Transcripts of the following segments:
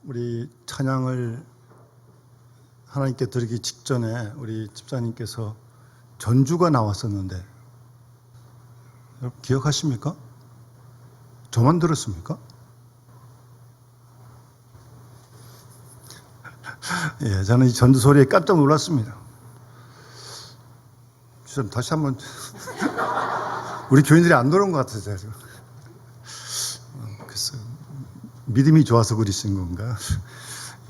우리 찬양을 하나님께 드리기 직전에 우리 집사님께서 전주가 나왔었는데 여러분 기억하십니까? 저만 들었습니까? 예, 저는 이 전주 소리에 깜짝 놀랐습니다. 좀 다시 한번 우리 교인들이 안 들어온 것 같아서 글쎄 믿음이 좋아서 그러신 건가?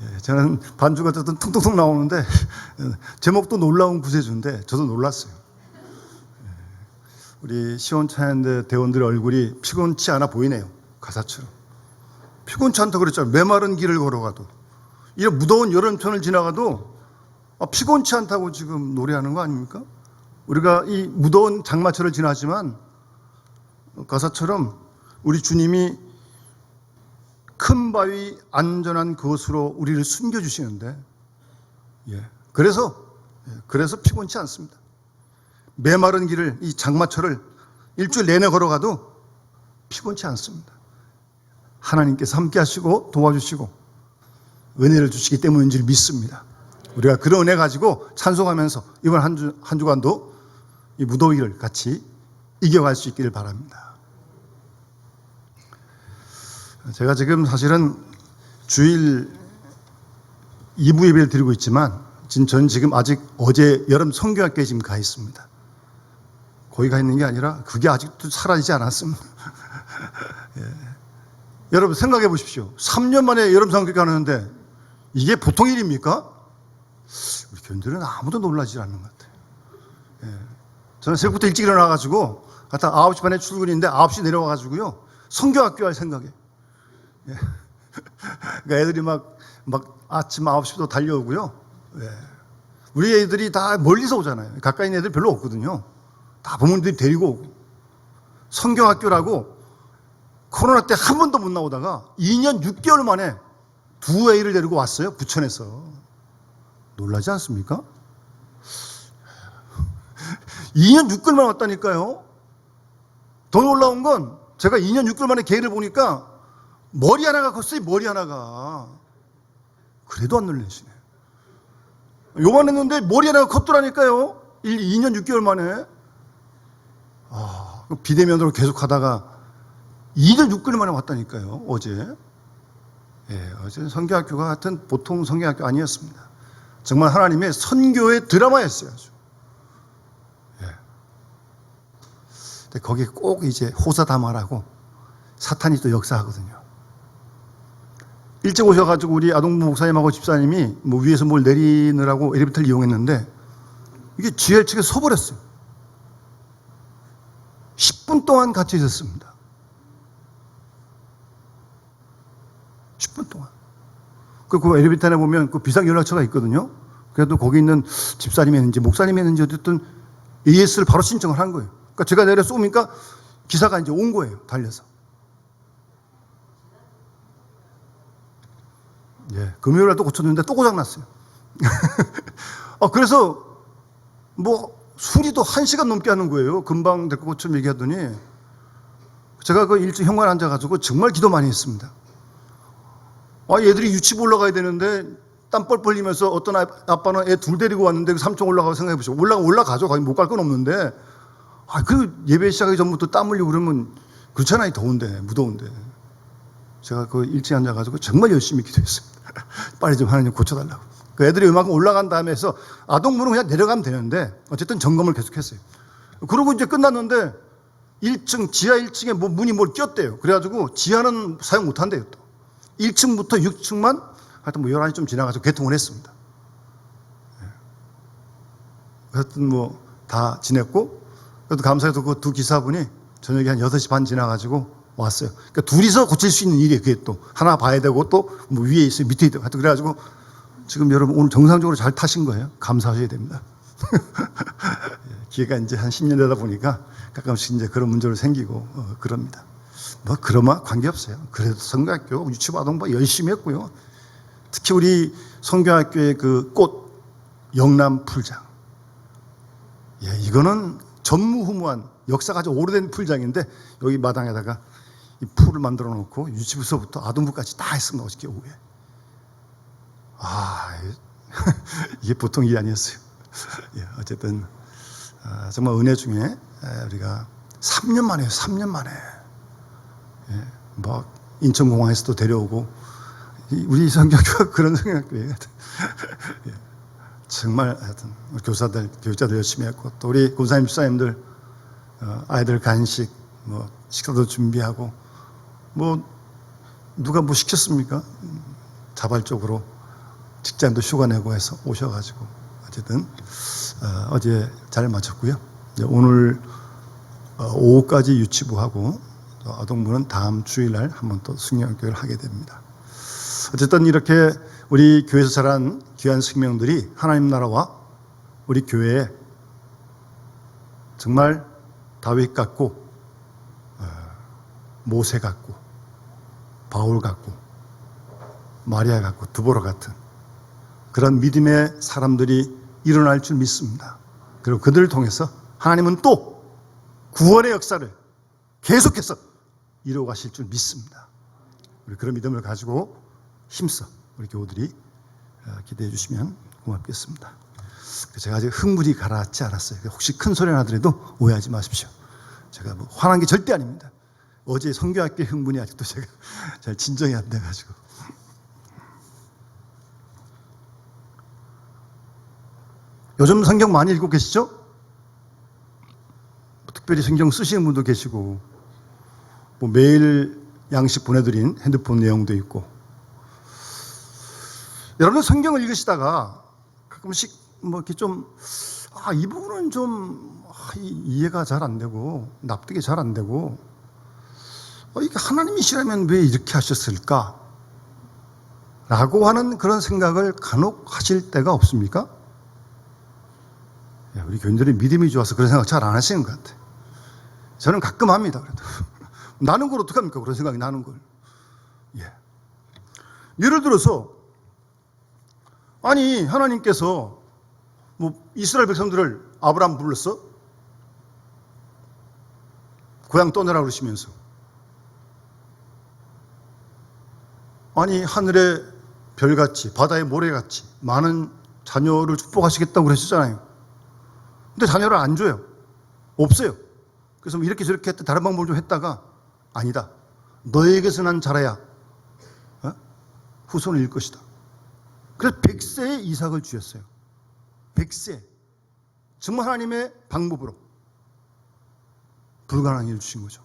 예, 저는 반주가 어쨌든 퉁퉁퉁 나오는데 제목도 놀라운 구세주인데 저도 놀랐어요. 예, 우리 시온 찬양대 대원들의 얼굴이 피곤치 않아 보이네요. 가사처럼 피곤치 않다 그랬잖아요. 메마른 길을 걸어가도 이런 무더운 여름천을 지나가도 피곤치 않다고 지금 노래하는 거 아닙니까? 우리가 이 무더운 장마철을 지나지만 가사처럼 우리 주님이 큰 바위 안전한 그곳으로 우리를 숨겨주시는데 그래서 피곤치 않습니다. 메마른 길을 이 장마철을 일주일 내내 걸어가도 피곤치 않습니다. 하나님께서 함께 하시고 도와주시고 은혜를 주시기 때문인 줄 믿습니다. 우리가 그런 은혜 가지고 찬송하면서 이번 한 주간도 이 무더위를 같이 이겨갈 수 있기를 바랍니다. 제가 지금 사실은 주일 2부 예배를 드리고 있지만 저는 지금 아직 어제 여름 성교학교에 지금 가 있습니다. 거기 가 있는 게 아니라 그게 아직도 사라지지 않았습니다. 예. 여러분 생각해 보십시오. 3년 만에 여름 성교학교 가는데 이게 보통 일입니까? 우리 교인들은 아무도 놀라지 않는 것 같아요. 예. 저는 새벽부터 일찍 일어나가지고 갖다 9시 반에 출근인데 9시 내려와가지고요 성교학교 할 생각에 예. 그러니까 애들이 막 아침 9시부터 달려오고요. 예. 우리 애들이 다 멀리서 오잖아요. 가까이 있는 애들 별로 없거든요. 다 부모님들이 데리고 오고 성경학교라고 코로나 때 한 번도 못 나오다가 2년 6개월 만에 두 애를 데리고 왔어요. 부천에서. 놀라지 않습니까? 2년 6개월 만에 왔다니까요. 더 놀라운 건 제가 2년 6개월 만에 걔를 보니까 머리 하나가 컸어요. 머리 하나가. 그래도 안 놀라시네. 요만했는데 머리 하나가 컸더라니까요. 2년 6개월 만에. 비대면으로 계속 하다가 2년 6개월 만에 왔다니까요. 어제. 예, 어제 성교학교가 하여튼 보통 성교학교 아니었습니다. 정말 하나님의 선교의 드라마였어요. 아주. 예. 근데 거기에 꼭 이제 호사다마라고 사탄이 또 역사하거든요. 일찍 오셔가지고 우리 아동부 목사님하고 집사님이 위에서 뭘 내리느라고 엘리베이터를 이용했는데 이게 지하철에 서버렸어요. 10분 동안 같이 있었습니다. 10분 동안. 그 엘리베이터에 보면 그 비상연락처가 있거든요. 그래도 거기 있는 집사님이 했는지 목사님이 했는지 어쨌든 AS를 바로 신청을 한 거예요. 그러니까 제가 내려 쏘니까 기사가 이제 온 거예요. 달려서. 예, 금요일에 또 고쳤는데 또 고장났어요. 그래서 수리도 1시간 넘게 하는 거예요. 금방 될 것 것처럼 얘기하더니 제가 그 일찍 현관에 앉아가지고 정말 기도 많이 했습니다. 얘들이 유치부 올라가야 되는데 땀 뻘뻘 흘리면서 어떤 아빠는 애 둘 데리고 왔는데 그 삼촌 올라가고 생각해 보시고 올라가죠. 거기 못 갈 건 없는데 그 예배 시작하기 전부터 땀 흘리고 그러면 그렇잖아요. 더운데 무더운데 제가 그 일찍 앉아가지고 정말 열심히 기도했습니다. 빨리 좀 하나님 고쳐달라고. 그 애들이 이만큼 올라간 다음에 해서 아동부는 그냥 내려가면 되는데 어쨌든 점검을 계속했어요. 그러고 이제 끝났는데 1층 지하 1층에 문이 뭘 꼈대요. 그래가지고 지하는 사용 못한대요. 또 1층부터 6층만 하여튼 11시쯤 지나가서 개통을 했습니다. 하여튼 다 지냈고 그래도 감사해도 그 두 기사분이 저녁에 한 6시 반 지나가지고 왔어요. 그러니까 둘이서 고칠 수 있는 일이에요. 그게 또 하나 봐야 되고 또 위에 있어요. 밑에 있고 하여튼 그래가지고 지금 여러분 오늘 정상적으로 잘 타신 거예요. 감사하셔야 됩니다. 기회가 이제 한 10년 되다 보니까 가끔씩 이제 그런 문제로 생기고 그럽니다. 그러마 관계없어요. 그래도 성교학교 유치부 아동부 열심히 했고요. 특히 우리 성교학교의 그 꽃 영남 풀장. 예, 이거는 전무후무한 역사가 아주 오래된 풀장인데 여기 마당에다가 이 풀을 만들어 놓고 유치부서부터 아동부까지 다 했습니다. 어저께 오후에. 이게 보통 일이 아니었어요. 예, 어쨌든 정말 은혜 중에 우리가 3년 만에요. 3년 만에. 예, 뭐 인천공항에서도 데려오고 우리 성경교가 그런 성경교회예요. 예, 정말 하여튼 교사들, 교육자들 열심히 했고 또 우리 권사님, 집사님들 아이들 간식, 뭐 식사도 준비하고 뭐 누가 뭐 시켰습니까? 자발적으로 직장도 휴가 내고 해서 오셔가지고 어쨌든 어제 잘 마쳤고요. 오늘 오후까지 유치부하고 아동부는 다음 주일날 한번 또 숙련교육을 하게 됩니다. 어쨌든 이렇게 우리 교회에서 자란 귀한 생명들이 하나님 나라와 우리 교회에 정말 다윗 같고 모세 같고 바울 같고 마리아 같고 두보라 같은 그런 믿음의 사람들이 일어날 줄 믿습니다. 그리고 그들을 통해서 하나님은 또 구원의 역사를 계속해서 이루어 가실 줄 믿습니다. 우리 그런 믿음을 가지고 힘써 우리 교우들이 기대해 주시면 고맙겠습니다. 제가 아직 흥분이 가라앉지 않았어요. 혹시 큰 소리 나더라도 오해하지 마십시오. 제가 뭐 화난 게 절대 아닙니다. 어제 성교학교 흥분이 아직도 제가 잘 진정이 안 돼가지고. 요즘 성경 많이 읽고 계시죠? 특별히 성경 쓰시는 분도 계시고 뭐 매일 양식 보내드린 핸드폰 내용도 있고 여러분 성경을 읽으시다가 가끔씩 뭐 이렇게 좀 이 부분은 좀 이해가 잘 안 되고 납득이 잘 안 되고 이게 하나님이시라면 왜 이렇게 하셨을까? 라고 하는 그런 생각을 간혹 하실 때가 없습니까? 우리 교인들이 믿음이 좋아서 그런 생각 잘 안 하시는 것 같아요. 저는 가끔 합니다. 그래도 나는 걸 어떡합니까? 그런 생각이 나는 걸. 예를 들어서 아니 하나님께서 뭐 이스라엘 백성들을 아브라함 불렀어? 고향 떠나라 그러시면서 아니 하늘의 별같이 바다의 모래같이 많은 자녀를 축복하시겠다고 그러셨잖아요. 근데 자녀를 안 줘요. 없어요. 그래서 뭐 이렇게 저렇게 했다 다른 방법을 좀 했다가 아니다. 너에게서 난 자라야 후손을 잃을 것이다. 그래서 100세의 이삭을 주셨어요. 100세. 정말 하나님의 방법으로 불가능한 일을 주신 거죠.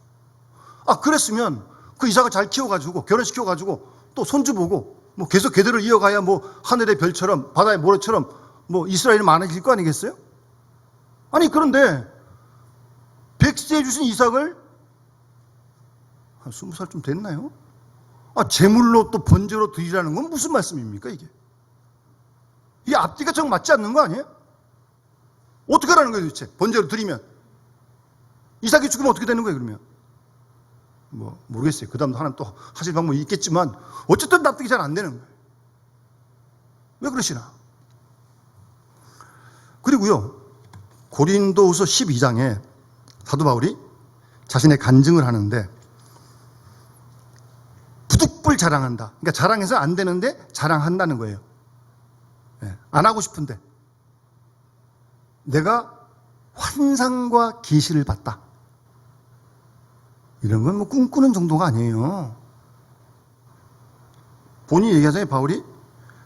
그랬으면 그 이삭을 잘 키워가지고 결혼시켜가지고 또 손주 보고 뭐 계속 계대를 이어가야 뭐 하늘의 별처럼 바다의 모래처럼 뭐 이스라엘이 많아질 거 아니겠어요? 아니 그런데 100세에 주신 이삭을 한 20살쯤 됐나요? 제물로 또 번제로 드리라는 건 무슨 말씀입니까 이게? 이 앞뒤가 정 맞지 않는 거 아니에요? 어떻게 하라는 거예요 도대체? 번제로 드리면 이삭이 죽으면 어떻게 되는 거예요 그러면? 뭐 모르겠어요. 그 다음도 하나님 또 하실 방법이 있겠지만 어쨌든 납득이 잘 안 되는 거예요. 왜 그러시나? 그리고요 고린도후서 12장에 사도 바울이 자신의 간증을 하는데 부득불 자랑한다. 그러니까 자랑해서 안 되는데 자랑한다는 거예요. 안 하고 싶은데 내가 환상과 계시를 봤다. 이런 건 뭐 꿈꾸는 정도가 아니에요. 본인이 얘기하잖아요. 바울이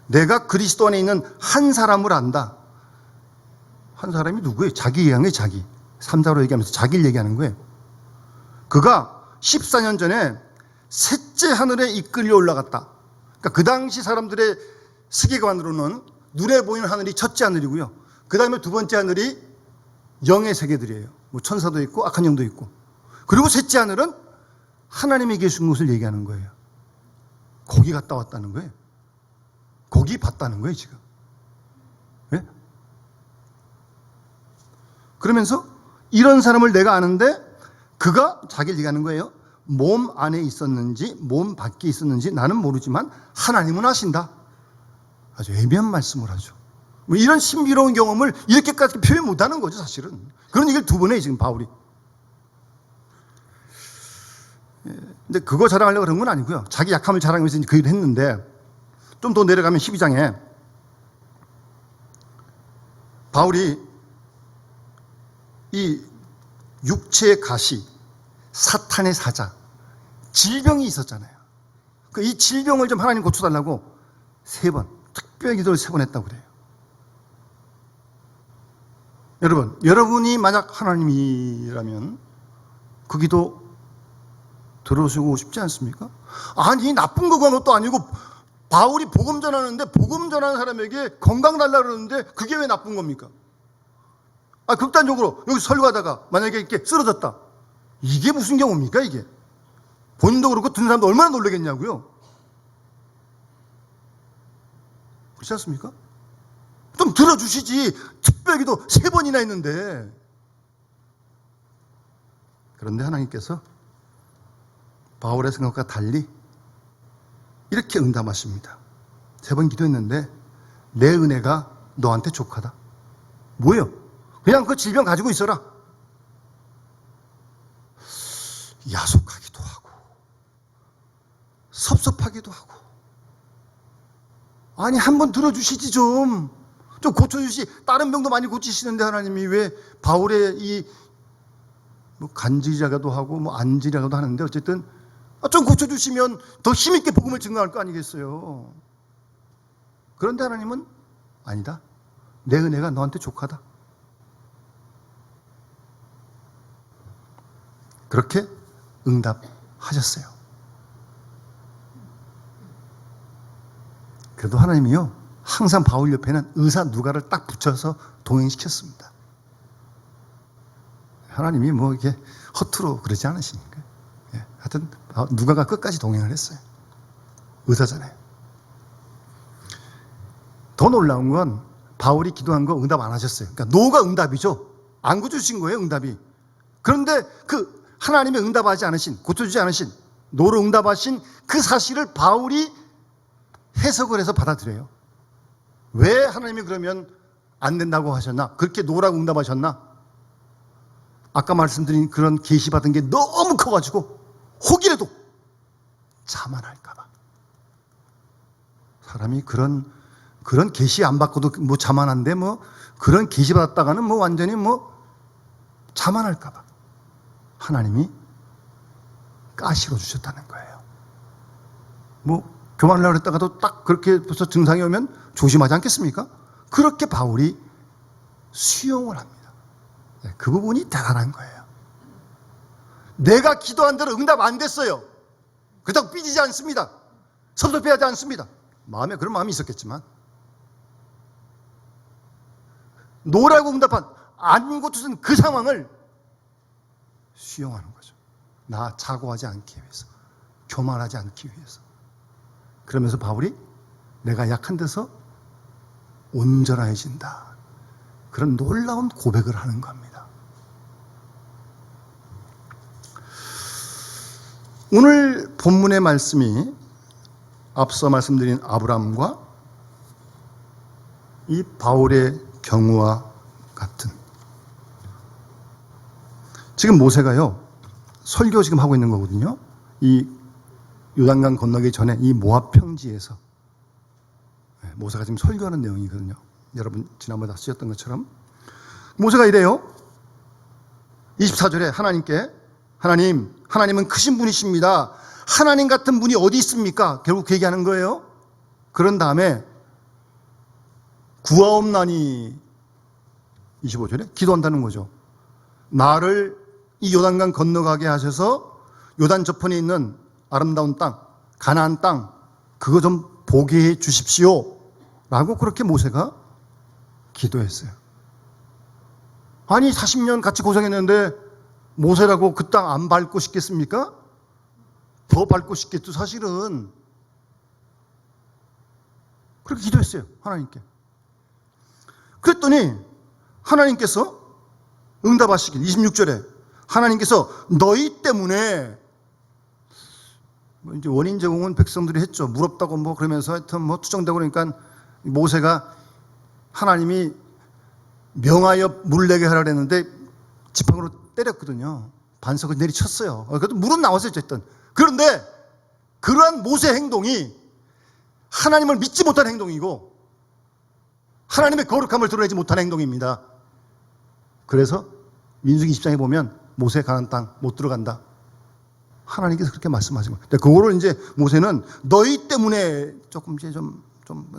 내가 그리스도 안에 있는 한 사람을 안다. 한 사람이 누구예요? 자기 얘기하는 거예요. 자기. 삼자로 얘기하면서 자기를 얘기하는 거예요. 그가 14년 전에 셋째 하늘에 이끌려 올라갔다. 그러니까 그 당시 사람들의 세계관으로는 눈에 보이는 하늘이 첫째 하늘이고요. 그 다음에 두 번째 하늘이 영의 세계들이에요. 뭐 천사도 있고 악한 영도 있고. 그리고 셋째 하늘은 하나님이 계신 곳을 얘기하는 거예요. 거기 갔다 왔다는 거예요. 거기 봤다는 거예요 지금. 네? 그러면서 이런 사람을 내가 아는데 그가 자기를 얘기하는 거예요. 몸 안에 있었는지 몸 밖에 있었는지 나는 모르지만 하나님은 아신다. 아주 애매한 말씀을 하죠. 뭐 이런 신비로운 경험을 이렇게까지 표현 못하는 거죠 사실은. 그런 얘기를 두 번 해요 지금 바울이. 근데 그거 자랑하려고 그런 건 아니고요. 자기 약함을 자랑하면서 그 일을 했는데 좀 더 내려가면 12장에 바울이 이 육체의 가시, 사탄의 사자, 질병이 있었잖아요. 이 질병을 좀 하나님 고쳐달라고 3번, 특별 기도를 3번 했다고 그래요. 여러분, 여러분이 만약 하나님이라면 그 기도 들어주고 싶지 않습니까? 아니, 나쁜 거가 것도 아니고 바울이 복음 전하는데 복음 전하는 사람에게 건강 달라고 그러는데 그게 왜 나쁜 겁니까? 극단적으로 여기 설교하다가 만약에 이렇게 쓰러졌다. 이게 무슨 경우입니까, 이게? 본인도 그렇고 듣는 사람도 얼마나 놀라겠냐고요? 그렇지 않습니까? 좀 들어주시지. 특별기도 3번이나 했는데. 그런데 하나님께서 바울의 생각과 달리 이렇게 응답하십니다. 3번 기도했는데 내 은혜가 너한테 족하다. 뭐예요? 그냥 그 질병 가지고 있어라. 야속하기도 하고 섭섭하기도 하고, 아니 한번 들어주시지 좀 고쳐주시. 다른 병도 많이 고치시는데 하나님이 왜 바울의 이 간질이라고도 하고 안질이라고도 하는데 어쨌든 좀 고쳐주시면 더 힘있게 복음을 증거할 거 아니겠어요. 그런데 하나님은 아니다. 내 은혜가 너한테 족하다. 그렇게 응답하셨어요. 그래도 하나님이요, 항상 바울 옆에는 의사 누가를 딱 붙여서 동행시켰습니다. 하나님이 이렇게 허투루 그러지 않으시니까. 하여튼 누가가 끝까지 동행을 했어요. 의사잖아요. 더 놀라운 건 바울이 기도한 거 응답 안 하셨어요. 그러니까 노가 응답이죠. 안 고쳐주신 거예요, 응답이. 그런데 그 하나님이 응답하지 않으신, 고쳐주지 않으신, 노로 응답하신 그 사실을 바울이 해석을 해서 받아들여요. 왜 하나님이 그러면 안 된다고 하셨나? 그렇게 노라고 응답하셨나? 아까 말씀드린 그런 계시받은 게 너무 커가지고 혹이라도 자만할까봐. 사람이 그런 계시 안 받고도 자만한데 그런 계시 받았다가는 완전히 자만할까봐 하나님이 가시로 주셨다는 거예요. 교만하려고 했다가도 딱 그렇게 벌써 증상이 오면 조심하지 않겠습니까? 그렇게 바울이 수용을 합니다. 그 부분이 대단한 거예요. 내가 기도한 대로 응답 안 됐어요. 그렇다고 삐지지 않습니다. 섭섭해하지 않습니다. 마음에 그런 마음이 있었겠지만, 노라고 응답한 안 고쳐진 그 상황을 수용하는 거죠. 나 자고하지 않기 위해서, 교만하지 않기 위해서. 그러면서 바울이 내가 약한 데서 온전해진다. 그런 놀라운 고백을 하는 겁니다. 오늘 본문의 말씀이 앞서 말씀드린 아브라함과 이 바울의 경우와 같은, 지금 모세가요 설교 지금 하고 있는 거거든요. 이 요단강 건너기 전에 이 모압 평지에서 모세가 지금 설교하는 내용이거든요. 여러분 지난번에 다 쓰셨던 것처럼 모세가 이래요. 24절에 하나님께, 하나님은 크신 분이십니다. 하나님 같은 분이 어디 있습니까? 결국 그 얘기하는 거예요. 그런 다음에 구하옵나니 25절에 기도한다는 거죠. 나를 이 요단강 건너가게 하셔서 요단 저편에 있는 아름다운 땅, 가나안 땅, 그거 좀 보게 해 주십시오 라고 그렇게 모세가 기도했어요. 아니 40년 같이 고생했는데 모세라고 그 땅 안 밟고 싶겠습니까? 더 밟고 싶겠죠, 사실은. 그렇게 기도했어요, 하나님께. 그랬더니 하나님께서 응답하시길, 26절에 하나님께서 너희 때문에, 이제 원인 제공은 백성들이 했죠. 무럽다고 그러면서 하여튼 투정되고 그러니까 모세가 하나님이 명하여 물 내게 하라 그랬는데 지팡이로 때렸거든요. 반석을 내리쳤어요. 그래도 물은 나왔어요, 어쨌든. 그런데 그러한 모세 행동이 하나님을 믿지 못한 행동이고 하나님의 거룩함을 드러내지 못한 행동입니다. 그래서 민수기 20장에 보면 모세 가나안 땅 못 들어간다. 하나님께서 그렇게 말씀하신 거예요. 그거를 이제 모세는 너희 때문에 조금 이제 좀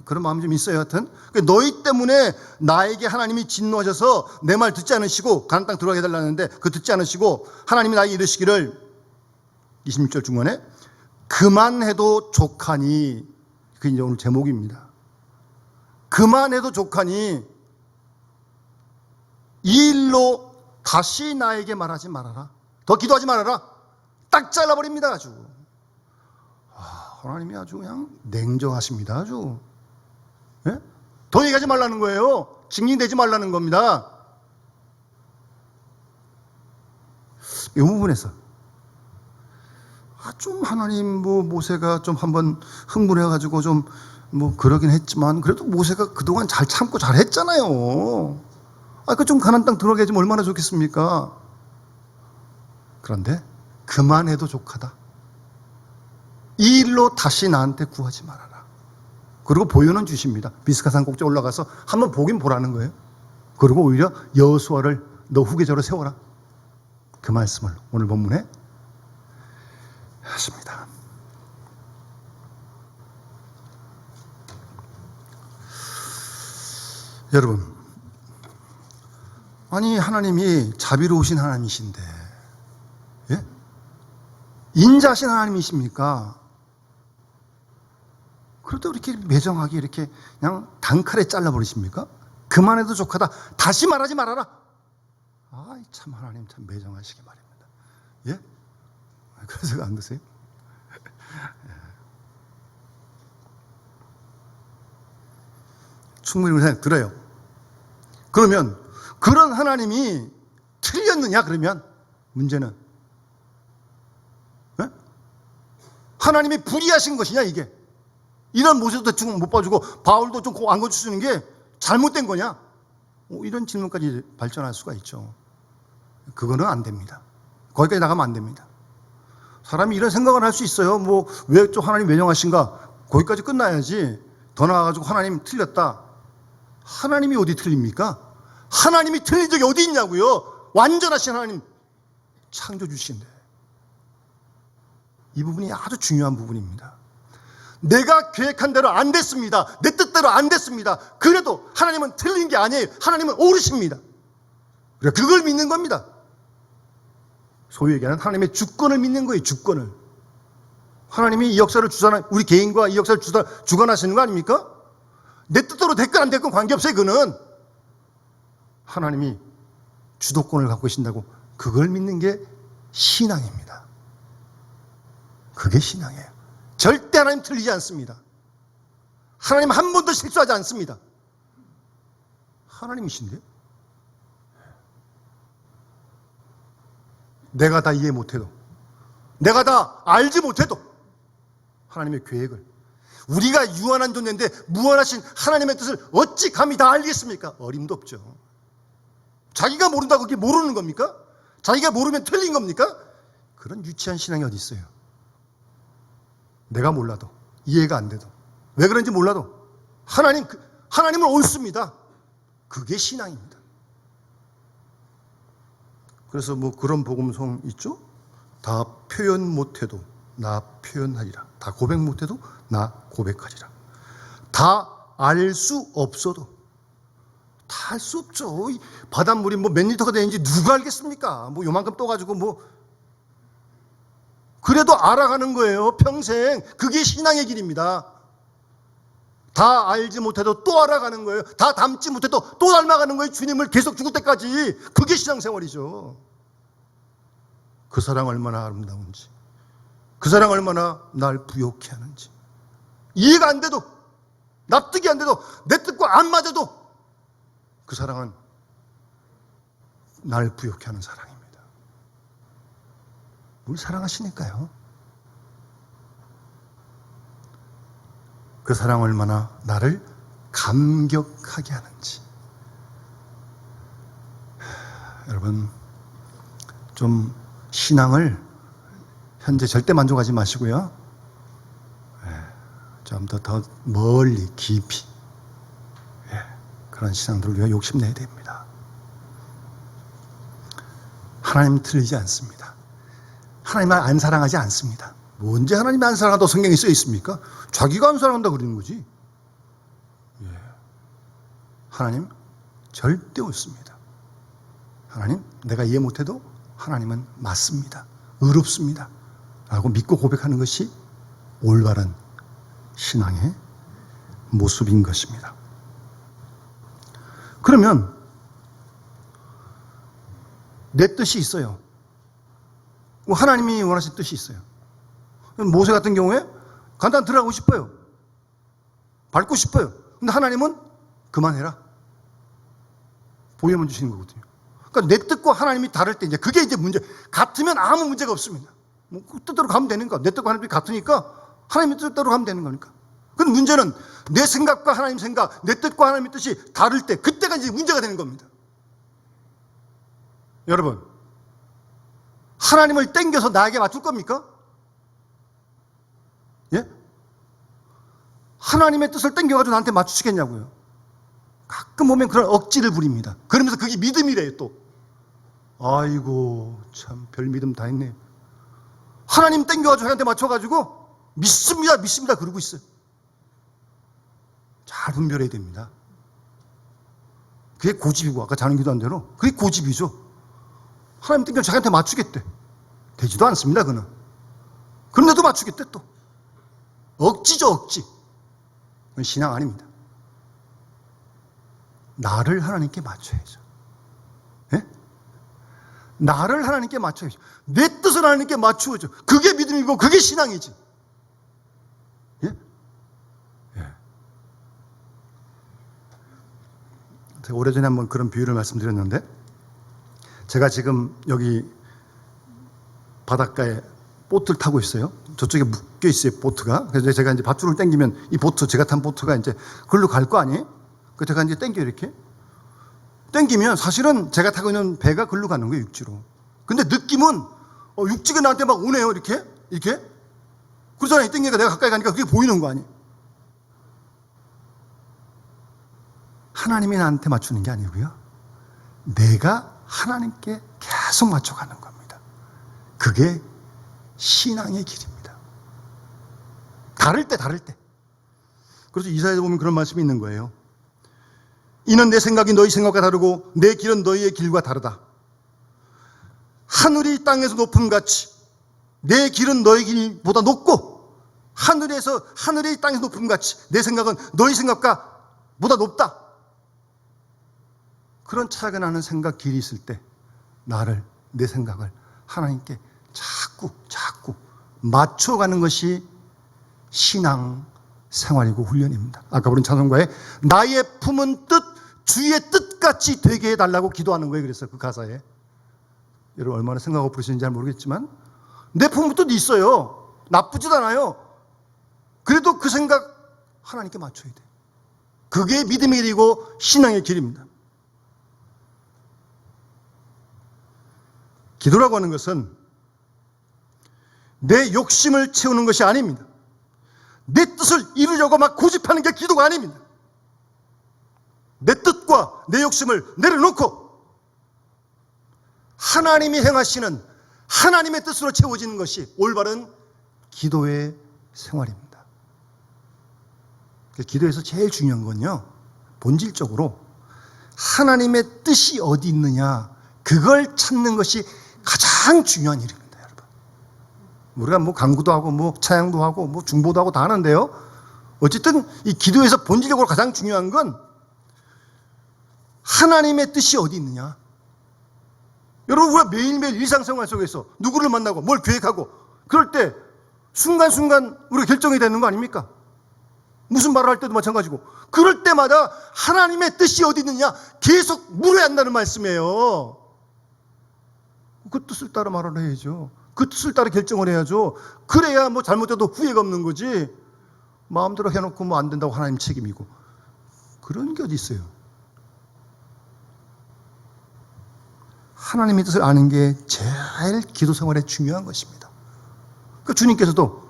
그런 마음이 좀 있어요. 하여튼 너희 때문에 나에게 하나님이 진노하셔서 내 말 듣지 않으시고 가나안 땅 들어가게 해달라는데 그 듣지 않으시고 하나님이 나에게 이르시기를 26절 중간에 그만해도 족하니, 그게 이제 오늘 제목입니다. 그만해도 족하니 이 일로 다시 나에게 말하지 말아라. 더 기도하지 말아라. 딱 잘라버립니다. 아주. 하나님이 아주 그냥 냉정하십니다. 아주. 예? 더 얘기하지 말라는 거예요. 징징대지 말라는 겁니다. 이 부분에서 좀 하나님 모세가 좀 한번 흥분해가지고 좀 그러긴 했지만 그래도 모세가 그동안 잘 참고 잘 했잖아요. 그 좀 가나안 땅 들어가게 해주면 얼마나 좋겠습니까? 그런데 그만해도 족하다. 이 일로 다시 나한테 구하지 말아라. 그리고 보여는 주십니다. 비스가산 꼭지 올라가서 한번 보긴 보라는 거예요. 그리고 오히려 여호수아를 너 후계자로 세워라. 그 말씀을 오늘 본문에 하십니다. 여러분, 아니 하나님이 자비로우신 하나님이신데, 예? 인자하신 하나님이십니까? 그래도 이렇게 매정하게 이렇게 그냥 단칼에 잘라버리십니까? 그만해도 족하다. 다시 말하지 말아라. 참 하나님 참 매정하시기 말입니다. 예? 그런 생각 안 드세요? 충분히 그런 생각 들어요. 그러면 그런 하나님이 틀렸느냐? 그러면 문제는 네? 하나님이 불의하신 것이냐 이게? 이런 모세도 대충 못 봐주고 바울도 좀 안 고쳐주는 게 잘못된 거냐? 이런 질문까지 발전할 수가 있죠. 그거는 안 됩니다. 거기까지 나가면 안 됩니다. 사람이 이런 생각을 할 수 있어요. 왜 또 하나님 매정하신가? 거기까지 끝나야지. 더 나아가지고 하나님 틀렸다. 하나님이 어디 틀립니까? 하나님이 틀린 적이 어디 있냐고요? 완전하신 하나님 창조주신데. 이 부분이 아주 중요한 부분입니다. 내가 계획한 대로 안 됐습니다. 내 뜻대로 안 됐습니다. 그래도 하나님은 틀린 게 아니에요. 하나님은 옳으십니다. 그걸 믿는 겁니다. 소위 얘기하는 하나님의 주권을 믿는 거예요. 주권을. 하나님이 이 역사를 우리 개인과 이 역사를 주관하시는 거 아닙니까? 내 뜻대로 됐건 안 됐건 관계없어요. 그는 하나님이 주도권을 갖고 계신다고 그걸 믿는 게 신앙입니다. 그게 신앙이에요. 절대 하나님 틀리지 않습니다. 하나님 한 번도 실수하지 않습니다. 하나님이신데 내가 다 이해 못해도, 내가 다 알지 못해도 하나님의 계획을, 우리가 유한한 존재인데 무한하신 하나님의 뜻을 어찌 감히 다 알겠습니까? 어림도 없죠. 자기가 모른다고 그게 모르는 겁니까? 자기가 모르면 틀린 겁니까? 그런 유치한 신앙이 어디 있어요? 내가 몰라도, 이해가 안 돼도, 왜 그런지 몰라도 하나님은 옳습니다. 그게 신앙입니다. 그래서 그런 복음성 있죠? 다 표현 못해도 나 표현하리라. 다 고백 못해도 나 고백하리라. 다 알 수 없어도, 다 알 수 없죠. 바닷물이 몇 리터가 되는지 누가 알겠습니까? 요만큼 떠가지고 그래도 알아가는 거예요. 평생. 그게 신앙의 길입니다. 다 알지 못해도 또 알아가는 거예요. 다 닮지 못해도 또 닮아가는 거예요. 주님을 계속 죽을 때까지. 그게 신앙생활이죠. 그 사랑 얼마나 아름다운지, 그 사랑 얼마나 날 부욕해 하는지, 이해가 안 돼도, 납득이 안 돼도, 내 뜻과 안 맞아도 그 사랑은 날 부욕해 하는 사랑입니다. 뭘 사랑하시니까요. 그 사랑 얼마나 나를 감격하게 하는지. 여러분, 좀 신앙을 현재 절대 만족하지 마시고요. 좀 더 멀리 깊이 그런 신앙들을 우리가 욕심내야 됩니다. 하나님 틀리지 않습니다. 하나님을 안 사랑하지 않습니다. 언제 하나님이 안 사랑한다고 성경에 써 있습니까? 자기가 안 사랑한다고 그러는 거지. 하나님 절대 옳습니다. 하나님 내가 이해 못해도 하나님은 맞습니다. 의롭습니다. 라고 믿고 고백하는 것이 올바른 신앙의 모습인 것입니다. 그러면 내 뜻이 있어요. 하나님이 원하신 뜻이 있어요. 모세 같은 경우에 간단 들어가고 싶어요. 밟고 싶어요. 근데 하나님은 그만해라. 보혜만 주시는 거거든요. 그러니까 내 뜻과 하나님이 다를 때 그게 이제 문제. 같으면 아무 문제가 없습니다. 뭐 뜻대로 가면 되는 거야. 내 뜻과 하나님이 같으니까 하나님의 뜻대로 가면 되는 거니까. 근데 문제는 내 생각과 하나님 생각, 내 뜻과 하나님의 뜻이 다를 때 그때가 이제 문제가 되는 겁니다. 여러분, 하나님을 땡겨서 나에게 맞출 겁니까? 예? 하나님의 뜻을 땡겨가지고 나한테 맞추시겠냐고요. 가끔 보면 그런 억지를 부립니다. 그러면서 그게 믿음이래요, 또. 아이고, 참, 별 믿음 다 했네요. 하나님 땡겨가지고 저한테 맞춰가지고, 믿습니다, 믿습니다, 그러고 있어요. 잘 분별해야 됩니다. 그게 고집이고, 아까 자는 기도한 대로, 그게 고집이죠. 하나님 땡겨 자기한테 맞추겠대. 되지도 않습니다, 그는. 그런데도 맞추겠대, 또. 억지죠, 억지. 그건 신앙 아닙니다. 나를 하나님께 맞춰야죠. 예? 나를 하나님께 맞춰야죠. 내 뜻을 하나님께 맞추어줘. 그게 믿음이고 그게 신앙이지. 예? 예. 제가 오래전에 한번 그런 비유를 말씀드렸는데, 제가 지금 여기 바닷가에 보트를 타고 있어요. 저쪽에 묶여 있어요, 보트가. 그래서 제가 이제 밧줄을 당기면 이 보트, 제가 탄 보트가 이제 그걸로 갈 거 아니에요? 그 제가 이제 당겨 이렇게. 당기면 사실은 제가 타고 있는 배가 글로 가는 거예요, 육지로. 근데 느낌은 육지가 나한테 막 오네요, 이렇게. 이렇게. 그러잖아요. 당기니까 내가 가까이 가니까 그게 보이는 거 아니에요. 하나님이 나한테 맞추는 게 아니고요. 내가 하나님께 계속 맞춰가는 겁니다. 그게 신앙의 길입니다. 다를 때. 그래서 이사야에 보면 그런 말씀이 있는 거예요. 이는 내 생각이 너희 생각과 다르고 내 길은 너희의 길과 다르다. 하늘이 땅에서 높음 같이 내 길은 너희 길보다 높고 하늘이 땅에서 높음 같이 내 생각은 너희 생각과 보다 높다. 그런 차이가 나는 생각 길이 있을 때 내 생각을 하나님께 자꾸 맞춰가는 것이 신앙 생활이고 훈련입니다. 아까 부른 찬송가에 나의 품은 뜻 주의 뜻같이 되게 해달라고 기도하는 거예요. 그래서 그 가사에 여러분 얼마나 생각하고 부르시는지 잘 모르겠지만 내 품은 뜻이 있어요. 나쁘지도 않아요. 그래도 그 생각 하나님께 맞춰야 돼. 그게 믿음의 길이고 신앙의 길입니다. 기도라고 하는 것은 내 욕심을 채우는 것이 아닙니다. 내 뜻을 이루려고 막 고집하는 게 기도가 아닙니다. 내 뜻과 내 욕심을 내려놓고 하나님이 행하시는 하나님의 뜻으로 채워지는 것이 올바른 기도의 생활입니다. 기도에서 제일 중요한 건요, 본질적으로 하나님의 뜻이 어디 있느냐, 그걸 찾는 것이 가장 중요한 일입니다, 여러분. 우리가 뭐 강구도 하고, 뭐 차양도 하고, 뭐 중보도 하고 다 하는데요. 어쨌든 이 기도에서 본질적으로 가장 중요한 건 하나님의 뜻이 어디 있느냐. 여러분, 우리가 매일매일 일상생활 속에서 누구를 만나고 뭘 계획하고 그럴 때 순간순간 우리가 결정이 되는 거 아닙니까? 무슨 말을 할 때도 마찬가지고. 그럴 때마다 하나님의 뜻이 어디 있느냐 계속 물어야 한다는 말씀이에요. 그 뜻을 따라 말을 해야죠. 그 뜻을 따라 결정을 해야죠. 그래야 뭐 잘못해도 후회가 없는 거지. 마음대로 해놓고 뭐 안 된다고 하나님 책임이고. 그런 게 어디 있어요. 하나님의 뜻을 아는 게 제일 기도 생활에 중요한 것입니다. 그 주님께서도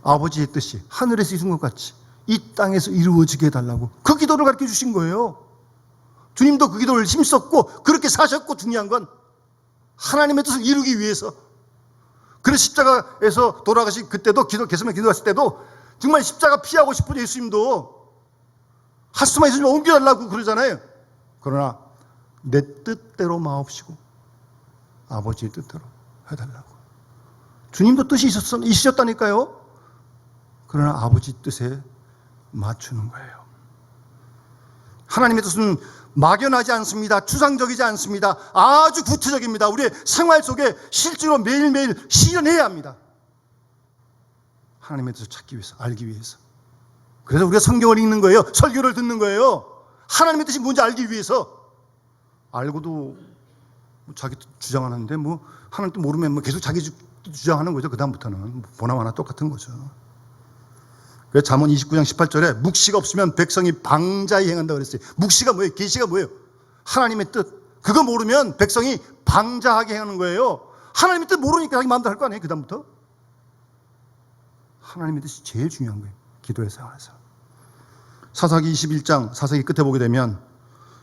아버지의 뜻이 하늘에서 이룬 것 같이 이 땅에서 이루어지게 해달라고 그 기도를 가르쳐 주신 거예요. 주님도 그 기도를 힘썼고 그렇게 사셨고, 중요한 건 하나님의 뜻을 이루기 위해서. 그래서 십자가에서 돌아가신 그때도 게세마네 기도했을 때도 정말 십자가 피하고 싶은 예수님도 핫수만 있으면 옮겨달라고 그러잖아요. 그러나 내 뜻대로 마옵시고 아버지의 뜻대로 해달라고. 주님도 뜻이 있으셨다니까요. 그러나 아버지 뜻에 맞추는 거예요. 하나님의 뜻은 막연하지 않습니다. 추상적이지 않습니다. 아주 구체적입니다. 우리의 생활 속에 실제로 매일매일 실현해야 합니다. 하나님의 뜻을 찾기 위해서, 알기 위해서. 그래서 우리가 성경을 읽는 거예요. 설교를 듣는 거예요. 하나님의 뜻이 뭔지 알기 위해서. 알고도 자기 주장하는데 하나님 뜻 모르면 계속 자기 주장하는 거죠. 그 다음부터는 보나마나 똑같은 거죠. 그래서 잠언 29장 18절에 묵시가 없으면 백성이 방자히 행한다고 그랬어요. 묵시가 뭐예요? 계시가 뭐예요? 하나님의 뜻. 그거 모르면 백성이 방자하게 행하는 거예요. 하나님의 뜻 모르니까 자기 마음대로 할 거 아니에요? 그 다음부터. 하나님의 뜻이 제일 중요한 거예요. 기도의 생활에서. 사사기 21장 사사기 끝에 보게 되면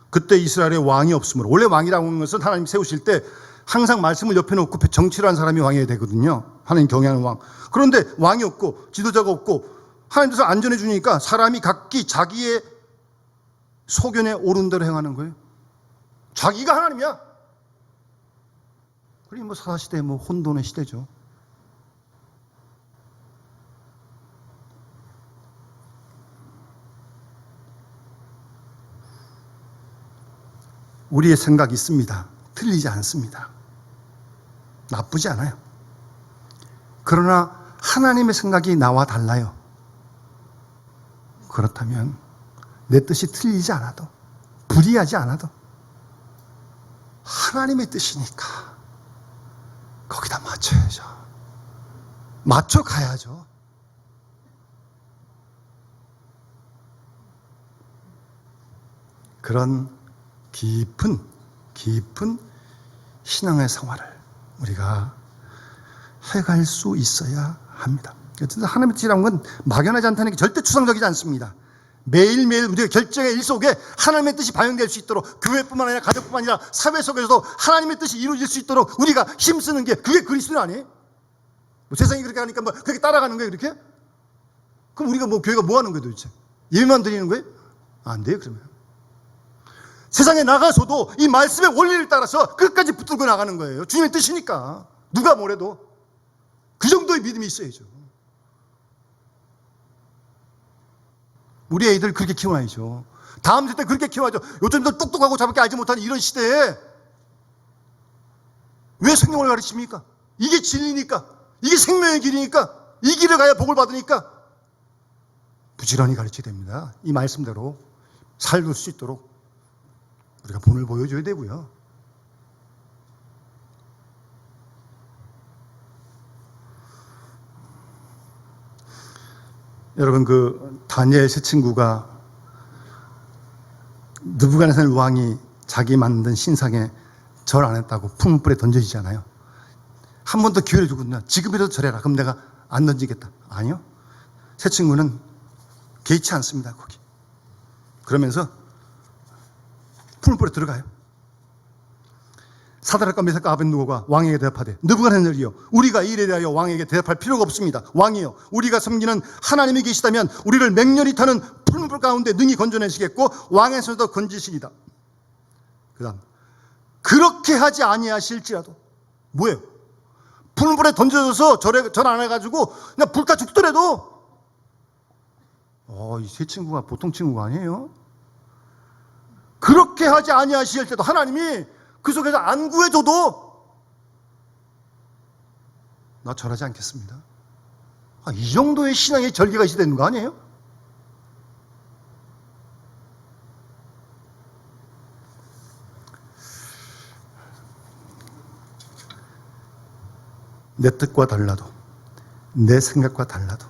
그때 이스라엘에 왕이 없으므로, 원래 왕이라고 하는 것은 하나님 세우실 때 항상 말씀을 옆에 놓고 정치를 한 사람이 왕이 되거든요. 하나님 경외하는 왕. 그런데 왕이 없고 지도자가 없고 하나님께서 안전해 주니까 사람이 각기 자기의 소견에 옳은 대로 행하는 거예요. 자기가 하나님이야. 그리고 사사시대 혼돈의 시대죠. 우리의 생각이 있습니다. 틀리지 않습니다. 나쁘지 않아요. 그러나 하나님의 생각이 나와 달라요. 그렇다면 내 뜻이 틀리지 않아도, 불이하지 않아도 하나님의 뜻이니까 거기다 맞춰야죠. 맞춰가야죠. 그런 깊은 신앙의 생활을 우리가 해갈 수 있어야 합니다. 하나님의 뜻이라는 건 막연하지 않다는 게 절대 추상적이지 않습니다. 매일매일 우리가 결정의 일 속에 하나님의 뜻이 반영될 수 있도록, 교회뿐만 아니라 가족뿐만 아니라 사회 속에서도 하나님의 뜻이 이루어질 수 있도록 우리가 힘쓰는 게, 그게 그리스도 아니에요? 세상이 그렇게 하니까 그렇게 따라가는 거예요, 그렇게? 그럼 우리가 교회가 뭐 하는 거예요, 도대체? 예배만 드리는 거예요? 안 돼요, 그러면. 세상에 나가서도 이 말씀의 원리를 따라서 끝까지 붙들고 나가는 거예요. 주님의 뜻이니까. 누가 뭐래도. 그 정도의 믿음이 있어야죠. 우리 애들 그렇게 키워놔야죠. 다음 세대 그렇게 키워야죠. 요즘도 똑똑하고 저밖에 알지 못하는 이런 시대에 왜 성경을 가르칩니까? 이게 진리니까, 이게 생명의 길이니까, 이 길을 가야 복을 받으니까 부지런히 가르쳐야 됩니다. 이 말씀대로 살릴 수 있도록 우리가 본을 보여줘야 되고요. 여러분, 다니엘 세 친구가 느부갓네살 왕이 자기 만든 신상에 절 안 했다고 풀무불에 던져지잖아요. 한 번 더 기회를 주거든요. 지금이라도 절해라. 그럼 내가 안 던지겠다. 아니요. 세 친구는 개의치 않습니다, 거기. 그러면서 풀무불에 들어가요. 사드락과 메삭과 아벳느고가 왕에게 대답하되, 느부갓네살이여, 우리가 이 일에 대하여 왕에게 대답할 필요가 없습니다. 왕이여, 우리가 섬기는 하나님이 계시다면 우리를 맹렬히 타는 풀무불 가운데 능히 건져내시겠고 왕의 손에서 건지시리다. 그 다음, 그렇게 하지 아니하실지라도, 뭐예요? 풀무불에 던져져서 절 안 해가지고 그냥 불타 죽더라도, 이 세 친구가 보통 친구가 아니에요. 그렇게 하지 아니하실 때도 하나님이 그 속에서 안 구해줘도 나 절하지 않겠습니다. 이 정도의 신앙의 절개가 있어야 되는 거 아니에요? 내 뜻과 달라도, 내 생각과 달라도,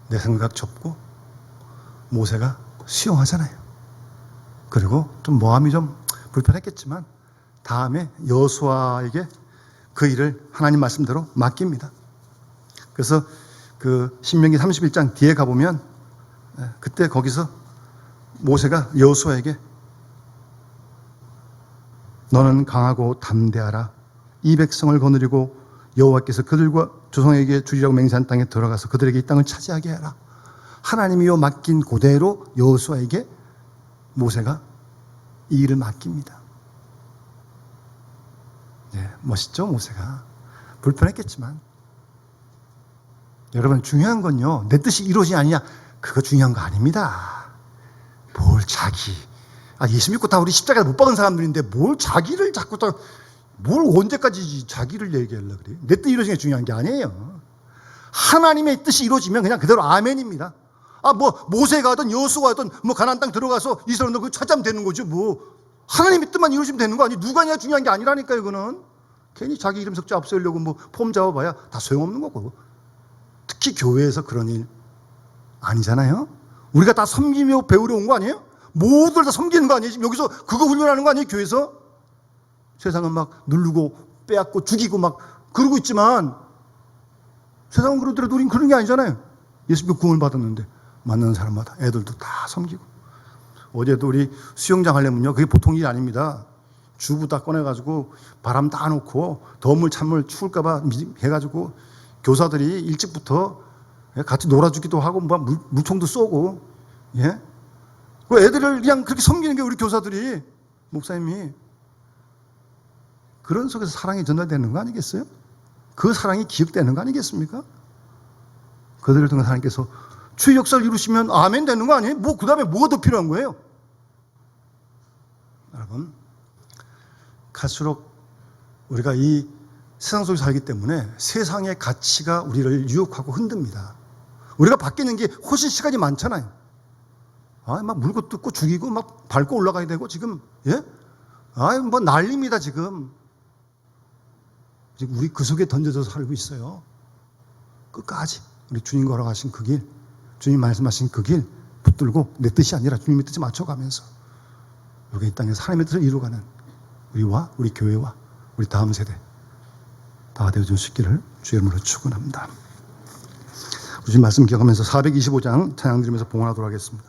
내 생각 접고 모세가 수용하잖아요. 그리고 좀 마음이 좀 불편했겠지만 다음에 여호수아에게 그 일을 하나님 말씀대로 맡깁니다. 그래서 그 신명기 31장 뒤에 가보면 그때 거기서 모세가 여호수아에게 너는 강하고 담대하라. 이 백성을 거느리고 여호와께서 그들과 조상에게 주리라고 맹세한 땅에 들어가서 그들에게 이 땅을 차지하게 하라. 하나님이요 맡긴 그대로 여호수아에게 모세가 이 일을 맡깁니다. 멋있죠, 모세가. 불편했겠지만. 여러분, 중요한 건요, 내 뜻이 이루어지냐 아니냐, 그거 중요한 거 아닙니다. 뭘 자기. 예수 믿고 다 우리 십자가를 못 박은 사람들인데 뭘 자기를 자꾸 뭘 언제까지 자기를 얘기하려고 그래요? 내 뜻 이루어지는 게 중요한 게 아니에요. 하나님의 뜻이 이루어지면 그냥 그대로 아멘입니다. 모세가 하든 여호수아가 하든 가나안 땅 들어가서 이스라엘도 그거 찾아면 되는 거죠. 하나님의 뜻만 이루어지면 되는 거 아니에요. 누가 냐 중요한 게 아니라니까요. 그거는 괜히 자기 이름 석자 앞세우려고 폼 잡아봐야 다 소용없는 거고. 특히 교회에서 그런 일 아니잖아요. 우리가 다 섬기며 배우러 온 거 아니에요? 모두를 다 섬기는 거 아니에요? 지금 여기서 그거 훈련하는 거 아니에요? 교회에서? 세상은 막 누르고 빼앗고 죽이고 막 그러고 있지만 세상은 그러더라도 우린 그런 게 아니잖아요. 예수 믿고 구원을 받았는데 만나는 사람마다 애들도 다 섬기고. 어제도 우리 수영장 하려면요, 그게 보통 일이 아닙니다. 주부 다 꺼내가지고 바람 다 놓고 더울 찬물 추울까봐 해가지고 교사들이 일찍부터 같이 놀아주기도 하고 물총도 쏘고, 그 애들을 그냥 그렇게 섬기는 게 우리 교사들이, 목사님이. 그런 속에서 사랑이 전달되는 거 아니겠어요? 그 사랑이 기억되는 거 아니겠습니까? 그들을 통해 하나님께서 주의 역사를 이루시면 아멘 되는 거 아니에요? 그 다음에 뭐가 더 필요한 거예요? 여러분, 갈수록 우리가 이 세상 속에 살기 때문에 세상의 가치가 우리를 유혹하고 흔듭니다. 우리가 바뀌는 게 훨씬 시간이 많잖아요. 막 물고 뜯고 죽이고 막 밟고 올라가야 되고 지금, 난립니다, 지금. 우리 그 속에 던져져서 살고 있어요. 끝까지 우리 주님 걸어가신 그 길, 주님 말씀하신 그 길 붙들고 내 뜻이 아니라 주님의 뜻에 맞춰가면서 우리가 이 땅에서 하나님의 뜻을 이루어가는 우리와 우리 교회와 우리 다음 세대 다 되어줄 수 있기를 주의 이름으로 축원합니다. 주님 말씀 기억하면서 425장 찬양 드리면서 봉헌하도록 하겠습니다.